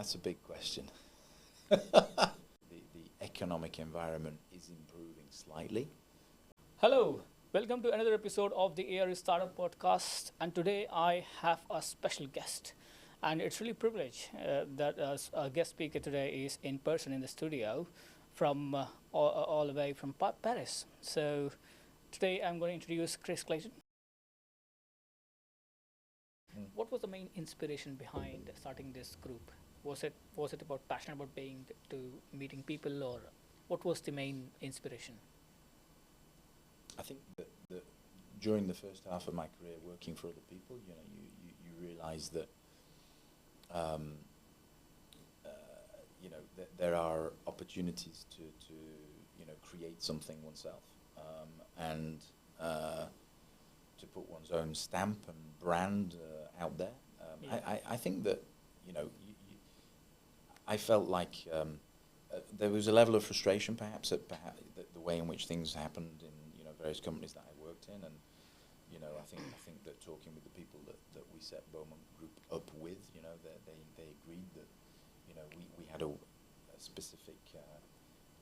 That's a big question. The economic environment is improving slightly. Hello, welcome to another episode of the ARU Startup Podcast. And today I have a special guest. And it's really a privilege that our guest speaker today is in person in the studio from all the way from Paris. So today I'm going to introduce Chris Clayton. What was the main inspiration behind starting this group? Was it about passion about meeting people, or what was the main inspiration? I think that during the first half of my career working for other people, you realise that there are opportunities to create something oneself and to put one's own stamp and brand out there. I think that I felt like there was a level of frustration perhaps at the way in which things happened in various companies that I worked in, and I think that talking with the people that we set Beaumont Group up with, they agreed that we had a specific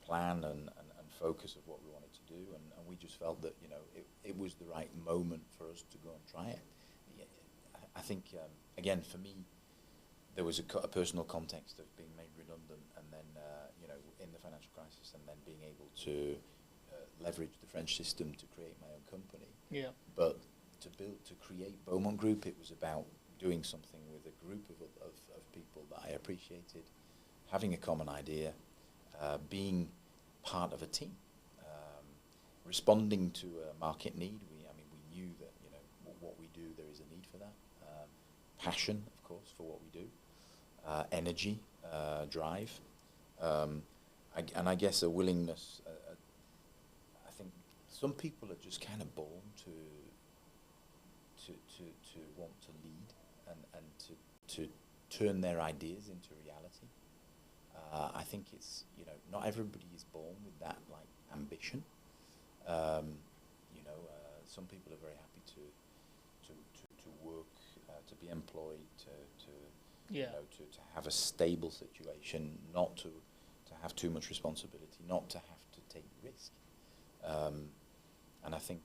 plan and focus of what we wanted to do, and we just felt that it was the right moment for us to go and try it. I think again for me there was a personal context of being made redundant, and then in the financial crisis, and then being able to leverage the French system to create my own company. Yeah. But to create Beaumont Group, it was about doing something with a group of people that I appreciated, having a common idea, being part of a team, responding to a market need. We knew that what we do, there is a need for that. Passion, of course, for what we do, energy, drive, and I guess a willingness. I think some people are just kind of born to want to lead and to turn their ideas into reality. I think it's not everybody is born with that ambition. Some people are very happy to work, to be employed, to have a stable situation, not to have too much responsibility, not to have to take risk. And I think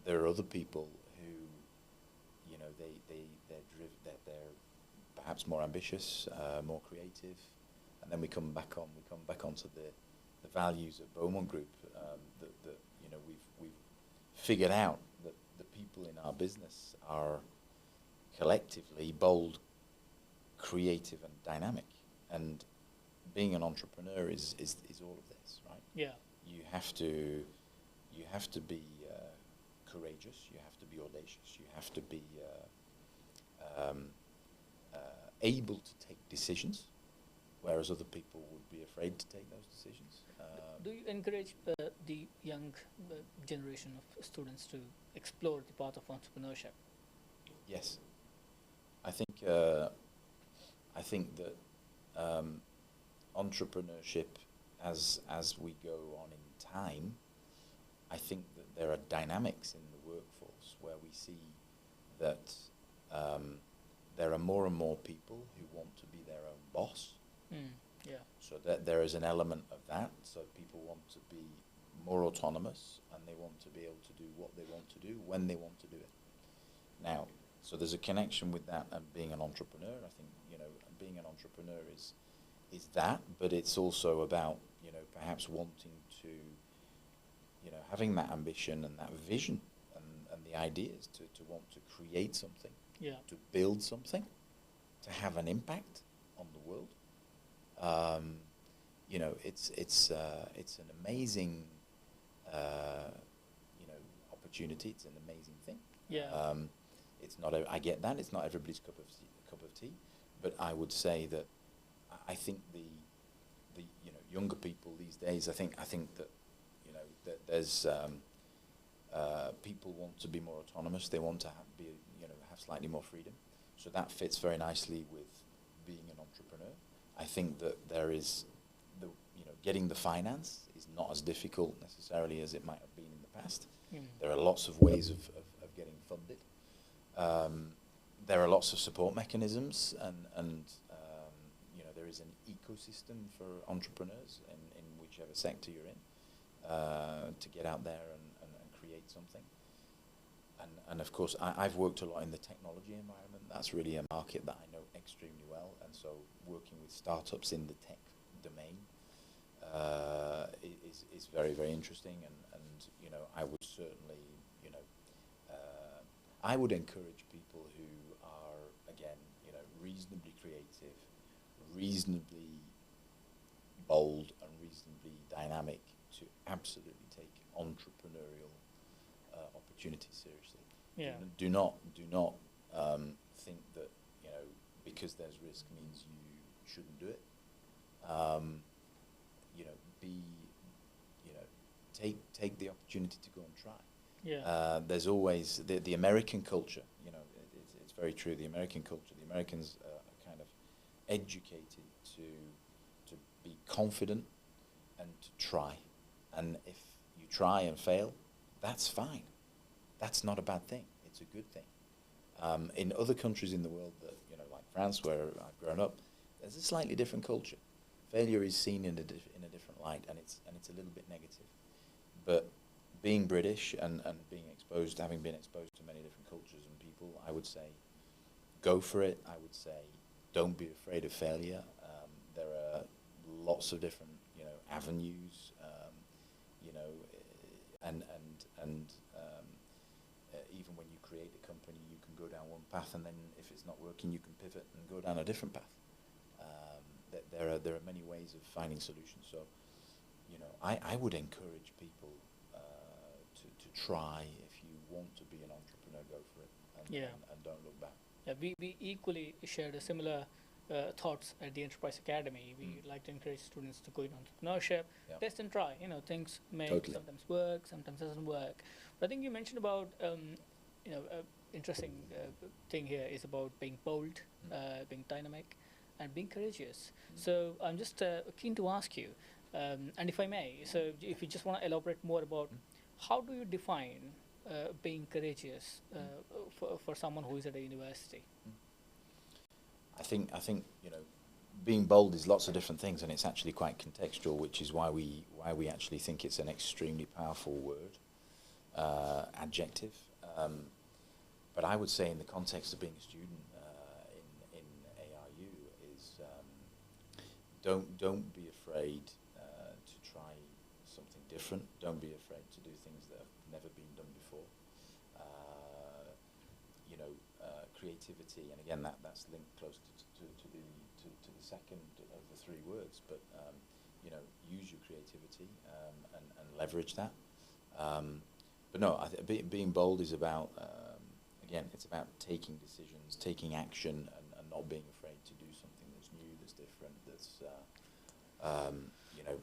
there are other people who, they're perhaps more ambitious, more creative, and then we come back onto the values of Beaumont Group that we've figured out that the people in our business are collectively bold, creative, and dynamic. And being an entrepreneur is all of this, right? Yeah. You have to be courageous. You have to be audacious. You have to be able to take decisions, whereas other people would be afraid to take those decisions. Do you encourage the young generation of students to explore the path of entrepreneurship? Yes, I think that entrepreneurship, as we go on in time, I think that there are dynamics in the workforce where we see that there are more and more people who want to be their own boss. Yeah. So that there is an element of that. So people want to be more autonomous, and they want to be able to do what they want to do when they want to do it. Now, so there's a connection with that and being an entrepreneur. I think being an entrepreneur is that, but it's also about perhaps wanting to having that ambition and that vision and the ideas to want to create something, to build something, to have an impact on the world. It's an amazing opportunity. It's an amazing thing. Yeah. It's not. I get that. It's not everybody's cup of tea. But I would say that I think the younger people these days. I think that that there's people want to be more autonomous. They want to have slightly more freedom. So that fits very nicely with being an entrepreneur. I think that there is getting the finance is not as difficult necessarily as it might have been in the past. There are lots of ways of getting funded. There are lots of support mechanisms, and is an ecosystem for entrepreneurs in whichever sector you're in, to get out there and create something. And of course, I've worked a lot in the technology environment. That's really a market that I know extremely well. And so working with startups in the tech domain is very, very interesting. And you know, I would certainly, you know, I would encourage people who are, again, you know, reasonably creative, reasonably bold, and reasonably dynamic to absolutely take entrepreneurial opportunities seriously. Yeah. Do not think that, you know, because there's risk means you shouldn't do it. You know, take the opportunity to go and try. Yeah. There's always the American culture. You know, it's very true. The American culture. The Americans are kind of educated to be confident and to try. And if you try and fail, that's fine. That's not a bad thing. It's a good thing. In other countries in the world, that, you know, like France, where I've grown up, there's a slightly different culture. Failure is seen in a different light, and it's a little bit negative. But being British and being exposed, having been exposed to many different cultures and people, I would say, go for it. I would say, don't be afraid of failure. There are lots of different, you know, avenues, you know, and even when you create a company, you can go down one path, and then if it's not working, you can pivot and go down a different path. There are many ways of finding solutions. So, you know, I would encourage people to try. If you want to be an entrepreneur, go for it, and don't look back. Yeah, we equally shared a similar thoughts at the Enterprise Academy. We like to encourage students to go in entrepreneurship, test and try. You know, things may sometimes work, sometimes doesn't work. But I think you mentioned about, you know, interesting thing here is about being bold, being dynamic, and being courageous. So I'm just keen to ask you, and if I may, so if you just want to elaborate more about how do you define being courageous for someone who is at a university? I think you know, being bold is lots of different things, and it's actually quite contextual, which is why we actually think it's an extremely powerful word, adjective. But I would say, in the context of being a student in ARU, is don't be afraid to try something different. Don't be afraid to do things that have never been done before. You know, creativity, and again, that's linked close to the second of the three words. But you know, use your creativity and leverage that. But no, being bold is about, again, it's about taking decisions, taking action, and not being afraid to do something that's new, that's different, that's you know,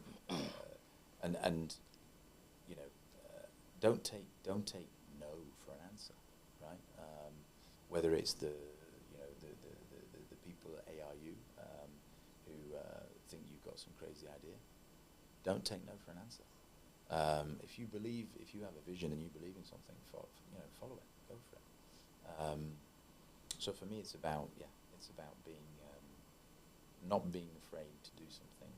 and you know, don't take no for an answer, right? Whether it's the people at ARU who think you've got some crazy idea, don't take no for an answer. If you have a vision and you believe in something, you know, follow it, go for it. So for me, it's about being, not being afraid to do something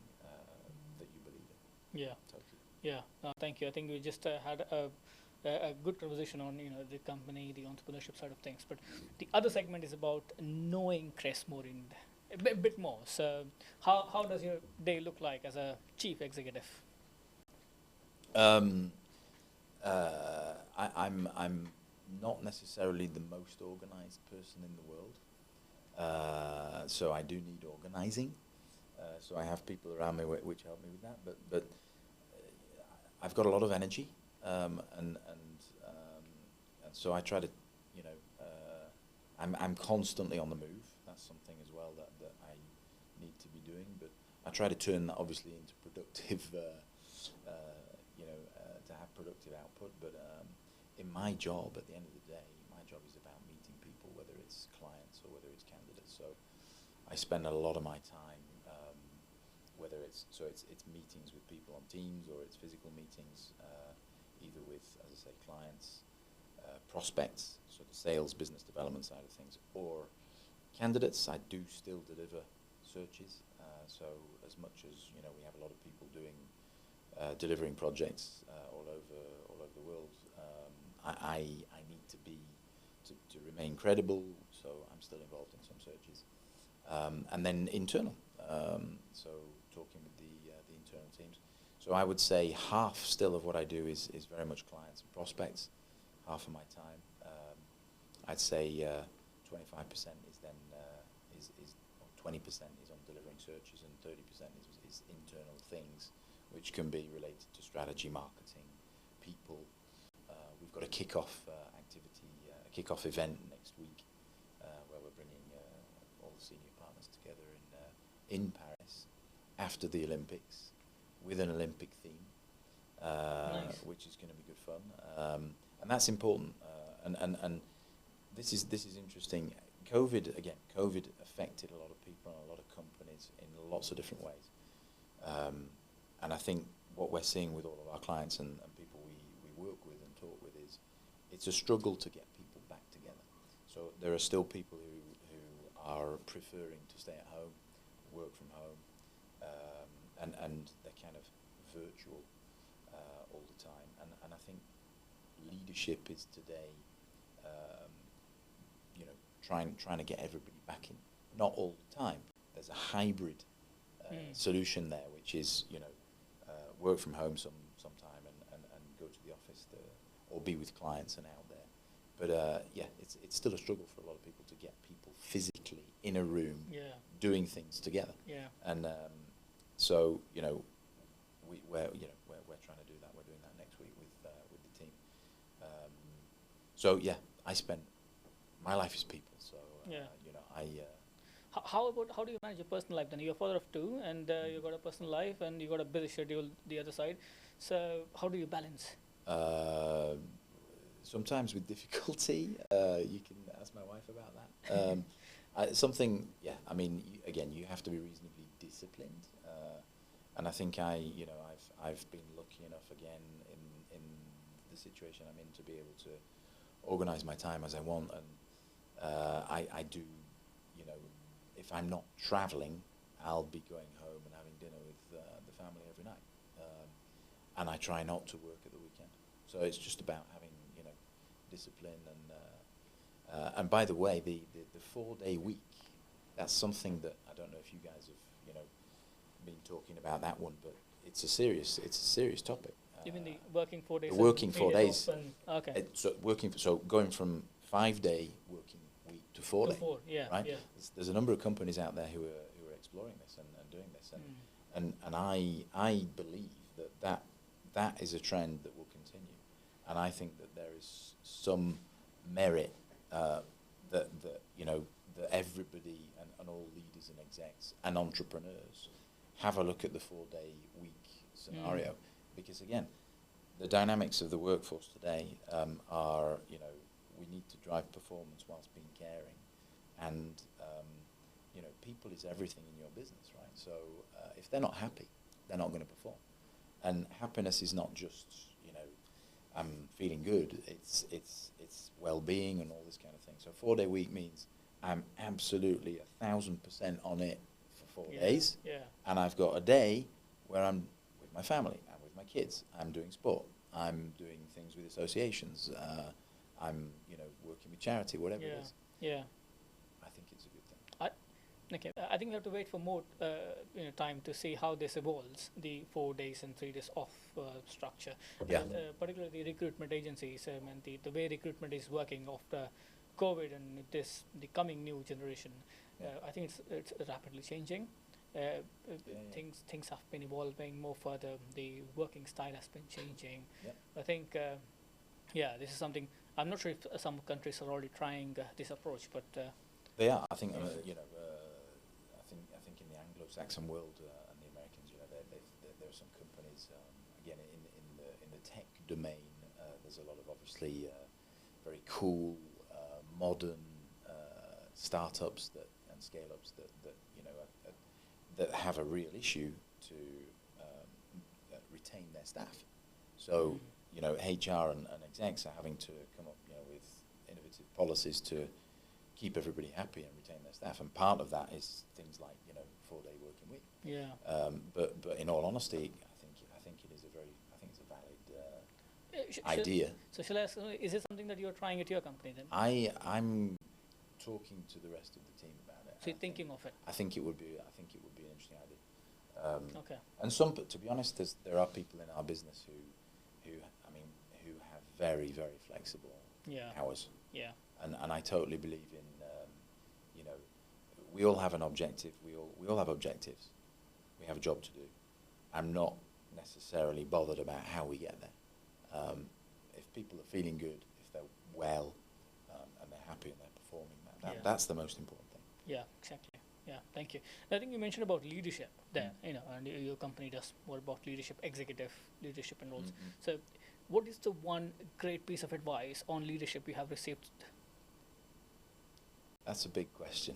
that you believe in. Yeah. Totally. Yeah. Thank you. I think we just had a good conversation on, you know, the company, the entrepreneurship side of things. But the other segment is about knowing Chris more in a bit more. So how does your day look like as a chief executive? I'm not necessarily the most organized person in the world, so I do need organizing. So I have people around me which help me with that. But I've got a lot of energy, and so I try to, you know, I'm constantly on the move. That's something as well that I need to be doing. But I try to turn that obviously into productive. You know, to have productive output, but in my job, at the end of the day, my job is about meeting people, whether it's clients or whether it's candidates. So I spend a lot of my time, whether it's meetings with people on Teams, or it's physical meetings, either with, as I say, clients, prospects, so the sales, business development side of things, or candidates. I do still deliver searches. So as much as we have a lot of people doing delivering projects all over the world, I need to remain credible. So I'm still involved in some searches, and then internal. So talking with the internal teams. So I would say half still of what I do is very much clients and prospects. Half of my time, I'd say 25% is then is 20% is on delivering searches, and 30% is internal things, which can be related to strategy, marketing, people. We've got a kick-off activity, a kick-off event next week, where we're bringing all the senior partners together in Paris after the Olympics with an Olympic theme, Nice. which is going to be good fun, and that's important. And this is interesting. COVID affected a lot of people and a lot of companies in lots of different ways. And I think what we're seeing with all of our clients and people we work with and talk with is it's a struggle to get people back together. So there are still people who are preferring to stay at home, work from home, and they're kind of virtual all the time. And I think leadership is today, trying to get everybody back in. Not all the time. There's a hybrid solution there, which is work from home sometime and go to the office or be with clients and out there. But it's still a struggle for a lot of people to get people physically in a room doing things together. Yeah. And so we're trying to do that. We're doing that next week with the team. So I spend my life is people. So How do you manage your personal life then? You're a father of two, and you've got a personal life, and you've got a busy schedule the other side. So how do you balance? Sometimes with difficulty. You can ask my wife about that. You have to be reasonably disciplined. And I think I've been lucky enough again in the situation I'm in to be able to organize my time as I want. And I do, if I'm not traveling, I'll be going home and having dinner with the family every night. And I try not to work at the weekend. So it's just about having, discipline. And by the way, the 4-day week, that's something that I don't know if you guys have, been talking about that one, but it's a serious topic. Even the working 4 days. Working 4 days. Okay. So going from 5-day working week to 4 day. Right? Yeah. There's a number of companies out there who are exploring this and doing this, and I believe that is a trend that will continue, and I think that there is some merit that everybody and all leaders and execs and entrepreneurs have a look at the 4-day week scenario, because again, the dynamics of the workforce today are, we need to drive performance whilst being caring, and people is everything in your business, right? So if they're not happy, they're not going to perform, and happiness is not just I'm feeling good. It's well-being and all this kind of thing. So 4-day week means I'm absolutely 1,000% on it for 4 days, and I've got a day where I'm with my family, I'm with my kids, I'm doing sport, I'm doing things with associations, I'm working with charity, whatever it is. Yeah. I think it's a good thing. Okay, I think we have to wait for more time to see how this evolves, the 4 days and 3 days off structure. Yeah. And, particularly recruitment agencies and the way recruitment is working after COVID and the coming new generation. I think it's rapidly changing. Things have been evolving more further. The working style has been changing. Yep. I think this is something. I'm not sure if some countries are already trying this approach, but they are. I think I think in the Anglo-Saxon world and the Americans, there are some companies again in the tech domain. There's a lot of obviously very cool modern startups and scale-ups that have a real issue to retain their staff. So HR and execs are having to come up with innovative policies to keep everybody happy and retain their staff. And part of that is things like 4-day working week. Yeah. But in all honesty, I think it is it's a valid idea. So shall I ask, is it something that you're trying at your company then? I'm talking to the rest of the team about it. So you're thinking of it? I think it would be an interesting idea. Okay. And to be honest, there are people in our business who have very, very flexible hours. Yeah. And I totally believe in, we all have an objective. We all have objectives. We have a job to do. I'm not necessarily bothered about how we get there. If people are feeling good, if they're well, and they're happy and they're performing, that's the most important thing. Yeah, exactly. Yeah, thank you. I think you mentioned about leadership there, and your company does more about leadership, executive leadership and roles. Mm-hmm. So what is the one great piece of advice on leadership you have received? That's a big question.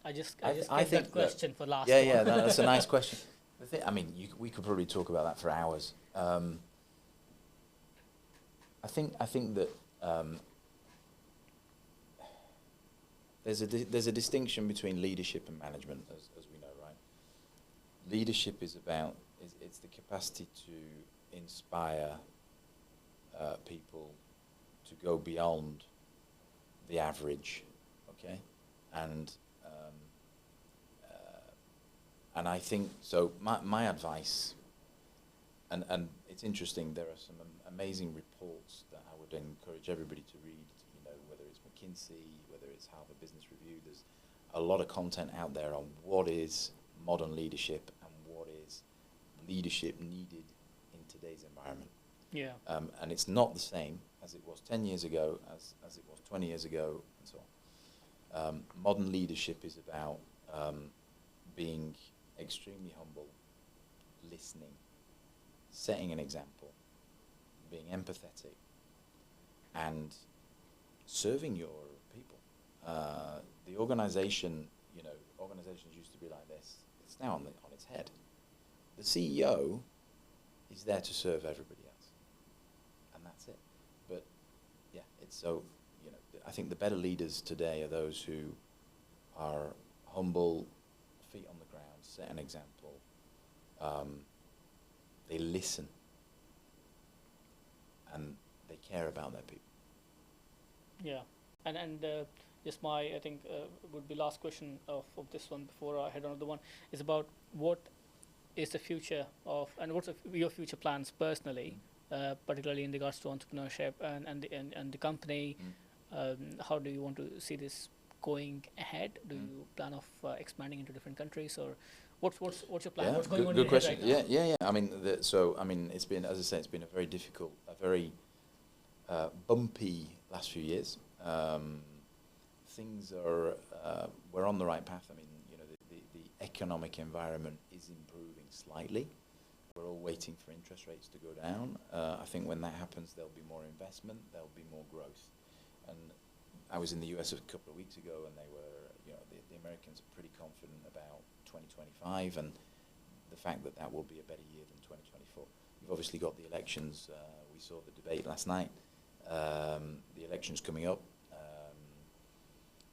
I just I get think that question for last. Yeah, that's a nice question. We could probably talk about that for hours. I think that there's a distinction between leadership and management, as we know, right? Leadership is it's the capacity to inspire people to go beyond the average, okay? And I think so. My advice, and it's interesting. There are some amazing reports that I would encourage everybody to read. Whether it's McKinsey, whether it's Harvard Business Review. There's a lot of content out there on what is modern leadership and what is leadership needed in today's environment. Yeah. And it's not the same as it was 10 years ago, as it was 20 years ago, and so on. Modern leadership is about being extremely humble, listening, setting an example, being empathetic, and serving your people. The organizations used to be like this. It's now on its head. The CEO is there to serve everybody else, and that's it. But yeah, it's so. I think the better leaders today are those who are humble, feet on the ground, set an example. They listen, and they care about their people. Yeah, and just I think would be last question of this one before I head on to the one is about what is the future of, and what's your future plans personally, particularly in regards to entrepreneurship and the company. How do you want to see this going ahead? Do you plan of expanding into different countries, or what's your plan? Yeah, what's going on good in your question. head right now? Yeah. It's been, as I say, it's been a very difficult, a very bumpy last few years. Things are, we're on the right path. The economic environment is improving slightly. We're all waiting for interest rates to go down. I think when that happens, there'll be more investment, there'll be more growth. And I was in the US a couple of weeks ago, and they were, the Americans are pretty confident about 2025, and the fact that will be a better year than 2024. You've obviously got the elections. We saw the debate last night. The election's coming up.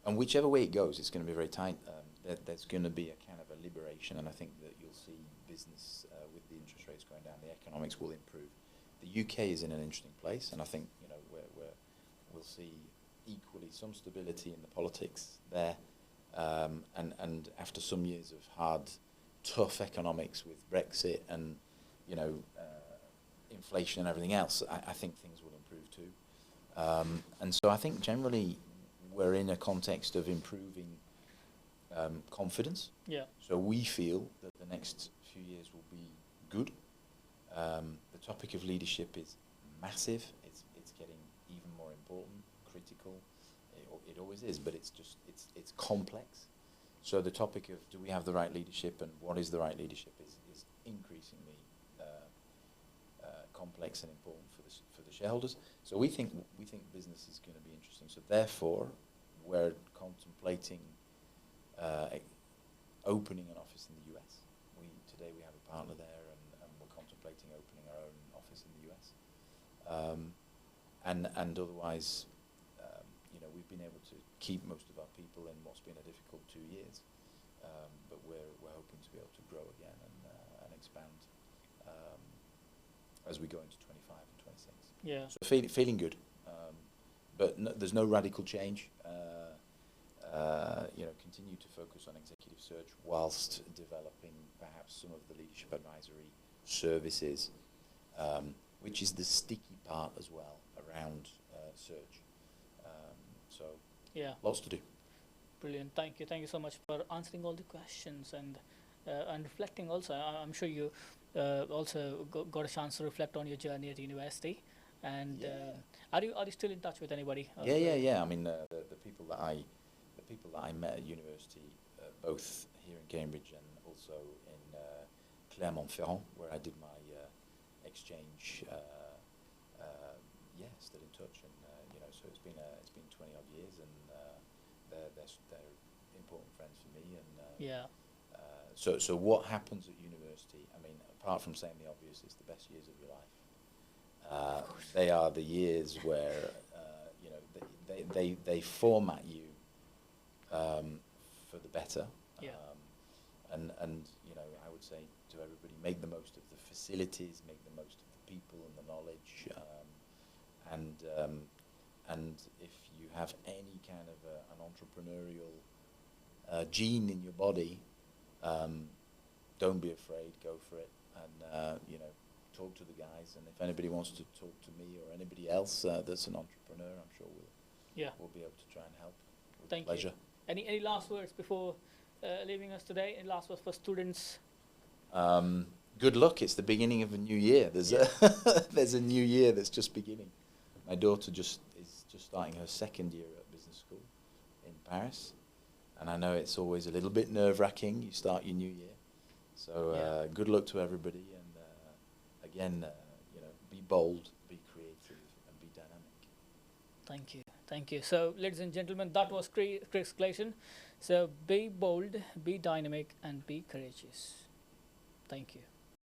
And whichever way it goes, it's going to be very tight. There's going to be a kind of a liberation, and I think that you'll see business with the interest rates going down, the economics will improve. The UK is in an interesting place, and I think we'll see equally some stability in the politics there. And after some years of hard, tough economics with Brexit and inflation and everything else, I think things will improve too. And so I think generally we're in a context of improving confidence. Yeah. So we feel that the next few years will be good. The topic of leadership is massive. It's getting even more important, critical. It always is, but it's complex. So the topic of do we have the right leadership and what is the right leadership is increasingly complex and important for the shareholders. So we think business is going to be interesting. So therefore, we're contemplating opening an office in the US. Today we have a partner there, and we're contemplating opening our own office in the US. and otherwise, we've been able to keep most of our people in what's been a difficult 2 years, but we're hoping to be able to grow again and expand as we go into 25 and 26. Yeah. So feeling good, but there's no radical change. Continue to focus on executive search whilst developing perhaps some of the leadership advisory services, which is the sticky part as well around search. Yeah. Lots to do. Brilliant. Thank you so much for answering all the questions and reflecting also. I'm sure you also got a chance to reflect on your journey at university. And are you still in touch with anybody? Yeah. I mean, the people that I met at university, both here in Cambridge and also in Clermont-Ferrand, where I did my exchange. Still in touch, and so it's been 20 odd years, and they're important friends for me. And so what happens at university? I mean, apart from saying the obvious, it's the best years of your life. They are the years where they format you for the better. And I would say to everybody, make the most of the facilities, make the most of the people and the knowledge. And if you have any kind of an entrepreneurial gene in your body, don't be afraid, go for it, and talk to the guys. And if anybody wants to talk to me or anybody else that's an entrepreneur, I'm sure we'll be able to try and help with pleasure. Any last words before leaving us today? Any last words for students? Good luck. It's the beginning of a new year. There's a new year that's just beginning. My daughter is just starting her second year at business school in Paris, and I know it's always a little bit nerve-wracking. You start your new year, so good luck to everybody. And again, be bold, be creative, and be dynamic. Thank you. So, ladies and gentlemen, that was Chris Clayton. So, be bold, be dynamic, and be courageous. Thank you.